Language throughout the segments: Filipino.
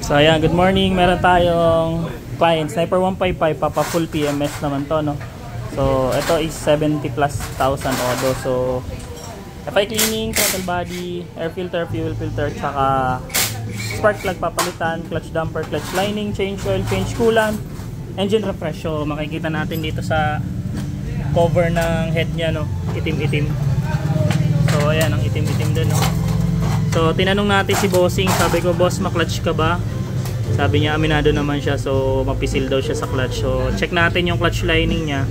So ayan, good morning. Meron tayong client, Sniper 155, papa full PMS naman to, no. So ito is 70 plus thousand odo. So FI cleaning, throttle body, air filter, fuel filter, tsaka spark plug papalitan, clutch damper, clutch lining, change oil, change coolant, engine refresh. So makikita natin dito sa cover ng head niya, no, itim-itim. So ayan, ang itim-itim din, no. So tinanong natin si bossing, sabi ko, boss, ma-clutch ka ba? Sabi niya aminado naman siya, so mapisil daw siya sa clutch. So check natin yung clutch lining niya,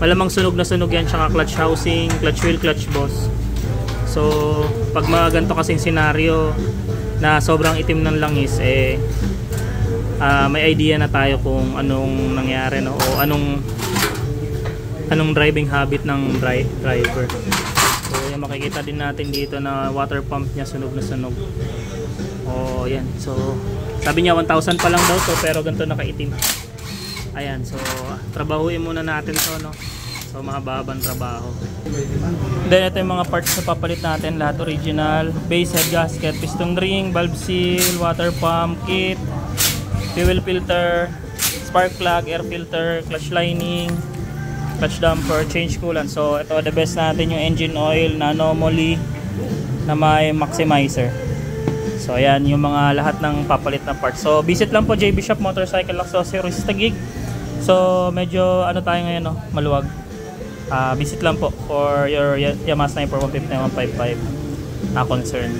malamang sunog na sunog yan, tsaka clutch housing, clutch wheel, clutch boss. So pag mga ganito kasing senaryo na sobrang itim ng langis, may idea na tayo kung anong nangyari, no? O anong driving habit ng driver. So yan, makikita din natin dito na water pump niya sunog na sunog. O yan, so sabi niya 1,000 pa lang daw to, pero ganito nakaitim. Ayan, so trabahuin muna natin to, no. So mahababang trabaho. Then ito yung mga parts na papalit natin, lahat original. Base head gasket, piston ring, valve seal, water pump kit, fuel filter, spark plug, air filter, clutch lining, clutch damper, change coolant. So ito, the best natin yung engine oil na anomaly na may maximizer. So ayan yung mga lahat ng papalit na parts. So visit lang po JB Shop Motorcycle Accessories Taguig. So medyo ano tayo ngayon, no, maluwag. Visit lang po for your Yamaha Sniper 150 155 na concern.